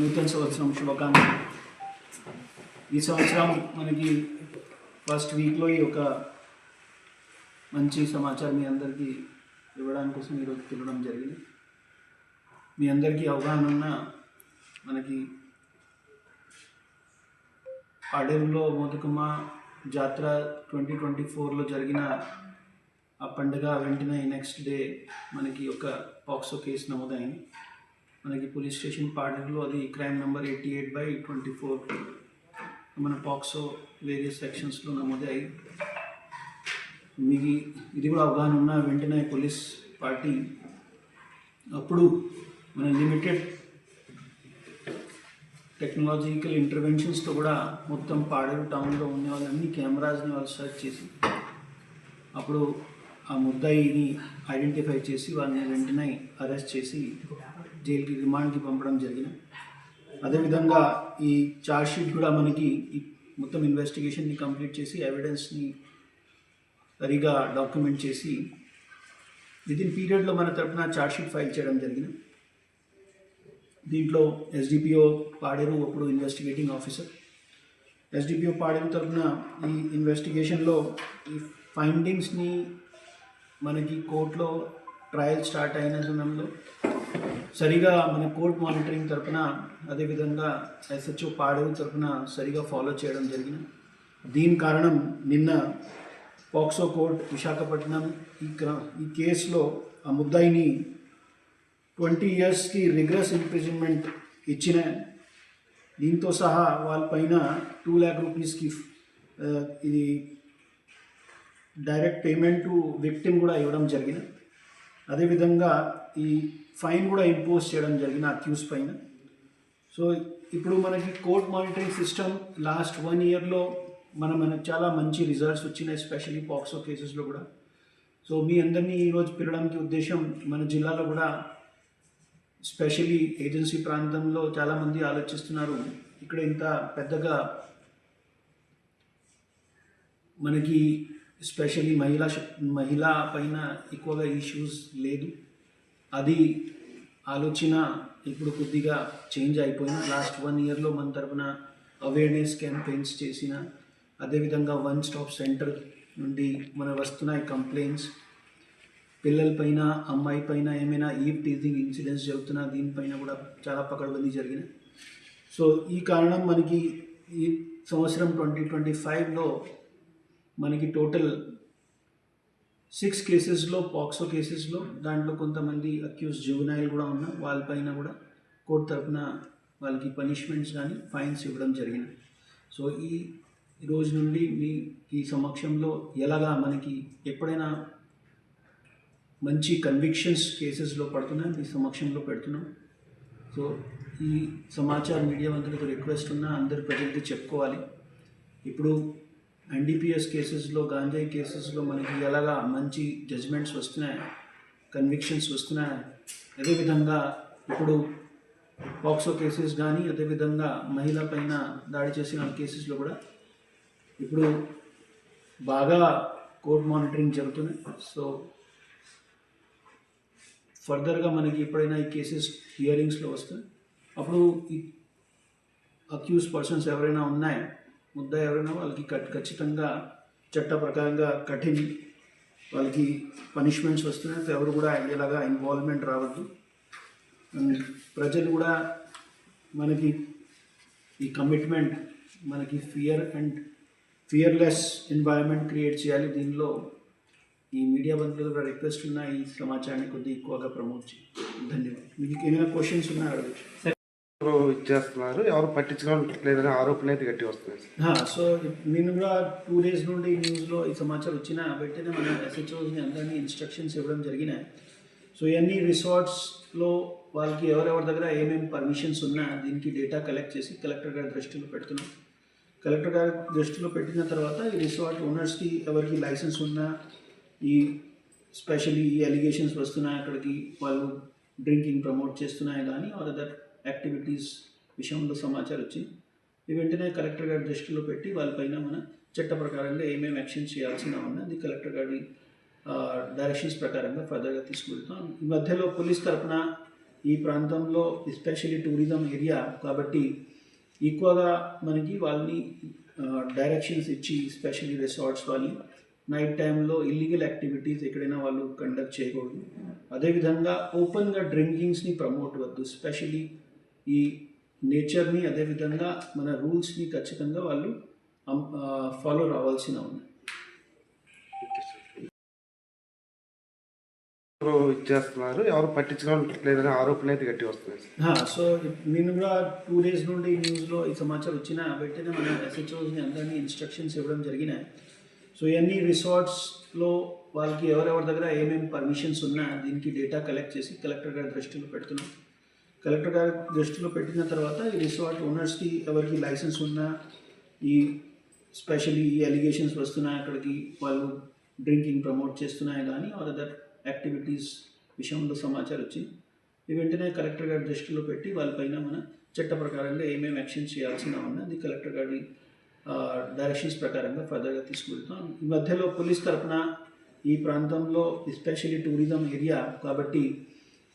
నూతన సంవత్సరం శుభాకాంక్షలు. ఈ సంవత్సరం మనకి ఫస్ట్ వీక్లో ఈ ఒక మంచి సమాచారం మీ అందరికీ ఇవ్వడానికి కోసం ఈరోజు తిరగడం జరిగింది. మీ అందరికీ అవగాహన ఉన్న మనకి పాడేరులో మోతుకమ్మ జాతర 2024లో జరిగిన ఆ పండుగ వెంటనే నెక్స్ట్ డే మనకి ఒక పాక్సో కేసు నమోదైంది. మనకి పోలీస్ స్టేషన్ పాడేరులో అది క్రైమ్ నెంబర్ 88/24 మన పాక్సో వేరియస్ సెక్షన్స్లో నమోదయ్యాయి. మీకు ఇది కూడా అవగాహన ఉన్న వెంటనే పోలీస్ పార్టీ అప్పుడు మన లిమిటెడ్ టెక్నాలజికల్ ఇంటర్వెన్షన్స్తో కూడా మొత్తం పాడేరు టౌన్లో ఉన్న వాళ్ళన్ని కెమెరాస్ని వాళ్ళు సెర్చ్ చేసి అప్పుడు ఆ ముద్దాయిని ఐడెంటిఫై చేసి వాళ్ళని వెంటనే అరెస్ట్ చేసి జైలుకి రిమాండ్కి పంపడం జరిగింది. అదేవిధంగా ఈ ఛార్జ్షీట్ కూడా మనకి ఈ మొత్తం ఇన్వెస్టిగేషన్ని కంప్లీట్ చేసి ఎవిడెన్స్ని సరిగా డాక్యుమెంట్ చేసి విదిన్ పీరియడ్లో మన తరఫున ఛార్జ్షీట్ ఫైల్ చేయడం జరిగింది. దీంట్లో ఎస్డిపిఓ పాడేరు అప్పుడు ఇన్వెస్టిగేటింగ్ ఆఫీసర్, ఎస్డిపిఓ పాడేరు తరఫున ఈ ఇన్వెస్టిగేషన్లో ఈ ఫైండింగ్స్ని మనకి కోర్టులో ట్రయల్ స్టార్ట్ అయిన సమయంలో సరిగా మన కోర్ట్ మానిటరింగ్ తరఫున అదేవిధంగా ఎస్హెచ్ఓ పాడేరు తరఫున సరిగా ఫాలో చేయడం జరిగింది. దీని కారణం నిన్న పాక్సో కోర్ట్ విశాఖపట్నం ఈ కేసులో ఆ ముద్దాయిని 20 yearsకి రిగ్రెస్ ఇంప్రిజన్మెంట్ ఇచ్చిన, దీంతో సహా వాళ్ళపైన 2 lakh రూపీస్కి ఇది డైరెక్ట్ పేమెంట్ టు విక్టిమ్ కూడా ఇవ్వడం జరిగింది. అదేవిధంగా ఈ ఫైన్ కూడా ఇంపోజ్ చేయడం జరిగిన అక్యూస్ పైన. సో ఇప్పుడు మనకి కోర్ట్ మానిటరింగ్ సిస్టమ్ లాస్ట్ 1 yearలో మనకు చాలా మంచి రిజల్ట్స్ వచ్చినాయి, ఎస్పెషల్లీ పాక్సో కేసెస్లో కూడా. సో మీ అందరినీ ఈరోజు పిలవడానికి ఉద్దేశం, మన జిల్లాలో కూడా స్పెషల్లీ ఏజెన్సీ ప్రాంతంలో చాలామంది ఆలోచిస్తున్నారు, ఇక్కడ ఇంత పెద్దగా మనకి స్పెషల్లీ మహిళ పైన ఎక్కువగా ఇష్యూస్ లేదు. అది ఆలోచన ఇప్పుడు కొద్దిగా చేంజ్ అయిపోయిన. లాస్ట్ 1 yearలో మన తరపున అవేర్నెస్ క్యాంపెయిన్స్ చేసిన, అదేవిధంగా 1 stop సెంటర్ నుండి మన వస్తున్నాయి కంప్లైంట్స్, పిల్లలపైన అమ్మాయి పైన ఏమైనా ఈవ్ టీజింగ్ ఇన్సిడెంట్స్ జరుగుతున్నా దీనిపైన కూడా చాలా పకడ్బందీ జరిగినాయి. సో ఈ కారణం మనకి ఈ సంవత్సరం 2025లో మనకి టోటల్ 6 కేసెస్లో పాక్సో కేసెస్లో దాంట్లో కొంతమంది అక్యూజ్ జువెనైల్ కూడా ఉన్న వాళ్ళపైన కూడా కోర్టు తరఫున వాళ్ళకి పనిష్మెంట్స్ కానీ ఫైన్స్ ఇవ్వడం జరిగింది. సో ఈ రోజు నుండి ఈ సమక్షంలో ఎలాగా మనకి ఎప్పుడైనా మంచి కన్విక్షన్స్ కేసెస్లో పడుతున్నాయి మీ సమక్షంలో పెడుతున్నాం. సో ఈ సమాచారం మీడియా మంత్రులకు రిక్వెస్ట్ ఉన్నా అందరి ప్రజలకి చెప్పుకోవాలి. ఇప్పుడు ఎన్డీపీఎస్ కేసెస్లో, గాంజాయి కేసెస్లో మనకి ఎలాగా మంచి జడ్జ్మెంట్స్ వస్తున్నాయి, కన్విక్షన్స్ వస్తున్నాయి. అదేవిధంగా ఇప్పుడు పాక్సో కేసెస్ కానీ అదేవిధంగా మహిళ పైన దాడి చేసిన కేసెస్లో కూడా ఇప్పుడు బాగా కోర్ట్ మానిటరింగ్ జరుగుతుంది. సో ఫర్దర్గా మనకి ఎప్పుడైనా ఈ కేసెస్ హియరింగ్స్లో వస్తాయి, అప్పుడు ఈ అక్యూజ్ పర్సన్స్ ఎవరైనా ఉన్నాయి, ముద్ద ఎవరైనా వాళ్ళకి ఖచ్చితంగా చట్ట ప్రకారంగా వాళ్ళకి పనిష్మెంట్స్ వస్తున్నాయి. ఎవరు కూడా ఎలాగా ఇన్వాల్వ్మెంట్ రావద్దు. ప్రజలు కూడా మనకి ఈ కమిట్మెంట్, మనకి ఫియర్లెస్ ఎన్వైరన్మెంట్ క్రియేట్ చేయాలి. దీనిలో ఈ మీడియా బంధువులు కూడా రిక్వెస్ట్ ఉన్న ఈ సమాచారాన్ని కొద్దిగా ఎక్కువగా ప్రమోట్ చేయండి. ధన్యవాదాలు. మీకు ఏమైనా క్వశ్చన్స్ ఉన్నా అడగచ్చు. ఇచ్చేస్తున్నారు, ఎవరు పట్టించుకోవట్లేదని ఆరోపణ అయితే గట్టి వస్తుంది. సో నేను కూడా 2 days నుండి న్యూస్లో ఈ సమాచారం వచ్చిన వెంటనే మన ఎస్హెచ్ఓస్ని అందరినీ ఇన్స్ట్రక్షన్స్ ఇవ్వడం జరిగినాయి. సో ఇవన్నీ రిసార్ట్స్లో వాళ్ళకి ఎవరెవరి దగ్గర ఏమేమి పర్మిషన్స్ ఉన్నా దీనికి డేటా కలెక్ట్ చేసి కలెక్టర్ గారి దృష్టిలో పెడుతున్నాం. కలెక్టర్ గారి దృష్టిలో పెట్టిన తర్వాత ఈ రిసార్ట్ ఓనర్స్కి ఎవరికి లైసెన్స్ ఉన్నా, ఈ స్పెషల్లీ ఈ అలిగేషన్స్ వస్తున్నాయి, అక్కడికి వాళ్ళు డ్రింకింగ్ ప్రమోట్ చేస్తున్నాయి కానీ ఆర్ అదర్ యాక్టివిటీస్ విషయంలో సమాచారం వచ్చింది, ఈ వెంటనే కలెక్టర్ గారి దృష్టిలో పెట్టి వాళ్ళపైన మన చట్ట ప్రకారంగా ఏమేమి యాక్షన్ చేయాల్సిన ఉన్నది కలెక్టర్ గారి డైరెక్షన్స్ ప్రకారంగా ఫర్దర్గా తీసుకువెళ్తాం. ఈ మధ్యలో పోలీస్ తరఫున ఈ ప్రాంతంలో ఎస్పెషల్లీ టూరిజం ఏరియా కాబట్టి ఎక్కువగా మనకి వాళ్ళని డైరెక్షన్స్ ఇచ్చి ఎస్పెషల్లీ రిసార్ట్స్ వాళ్ళని నైట్ టైంలో ఇల్లీగల్ యాక్టివిటీస్ ఎక్కడైనా వాళ్ళు కండక్ట్ చేయకూడదు. అదేవిధంగా ఓపెన్గా డ్రింకింగ్స్ని ప్రమోట్ వద్దు. స్పెషల్లీ ఈ నేచర్ని అదేవిధంగా మన రూల్స్ని ఖచ్చితంగా వాళ్ళు ఫాలో రావాల్సిన ఉంది. ఎవరు ఇచ్చేస్తున్నారు, ఎవరు పట్టించుకోవడం లేదనే ఆరోపణ అయితే గట్టి వస్తుంది. సో నేను కూడా 2 days నుండి న్యూస్లో ఈ సమాచారం వచ్చిన వెంటనే మన ఎస్హెచ్ఓస్ని అందరినీ ఇన్స్ట్రక్షన్స్ ఇవ్వడం జరిగినాయి. సో ఇవన్నీ రిసార్ట్స్లో వాళ్ళకి ఎవరెవరి దగ్గర ఏమేమి పర్మిషన్స్ ఉన్నా దీనికి డేటా కలెక్ట్ చేసి కలెక్టర్ గారి దృష్టిలో పెడుతున్నాం. కలెక్టర్ గారి దృష్టిలో పెట్టిన తర్వాత ఈ రిసార్ట్ ఓనర్స్కి ఎవరికి లైసెన్స్ ఉన్నా ఈ స్పెషల్లీ ఈ అలిగేషన్స్ వస్తున్నాయి అక్కడికి వాళ్ళు డ్రింకింగ్ ప్రమోట్ చేస్తున్నాయి కానీ ఆర్ అదర్ యాక్టివిటీస్ విషయంలో సమాచారం వచ్చింది. ఈ వెంటనే కలెక్టర్ గారి దృష్టిలో పెట్టి వాళ్ళపైన మన చట్ట ప్రకారంగా ఏమేమి యాక్షన్ చేయాల్సిన ఉన్నది కలెక్టర్ గారి డైరెక్షన్స్ ప్రకారంగా ఫర్దర్గా తీసుకెళ్తాం. ఈ మధ్యలో పోలీస్ తరఫున ఈ ప్రాంతంలో ఎస్పెషల్లీ టూరిజం ఏరియా కాబట్టి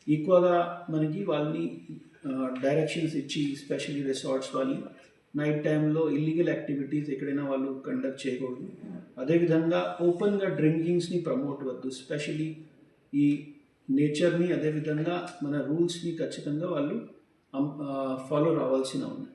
ఎక్కువగా మనకి వాళ్ళని డైరెక్షన్స్ ఇచ్చి ఎస్పెషల్లీ రిసార్ట్స్ వాళ్ళని నైట్ టైంలో ఇల్లీగల్ యాక్టివిటీస్ ఎక్కడైనా వాళ్ళు కండక్ట్ చేయకూడదు. అదేవిధంగా ఓపెన్గా డ్రింకింగ్స్ని ప్రమోట్ వద్దు. స్పెషల్లీ ఈ నేచర్ని అదేవిధంగా మన రూల్స్ని ఖచ్చితంగా వాళ్ళు ఫాలో రావాల్సిన ఉంది.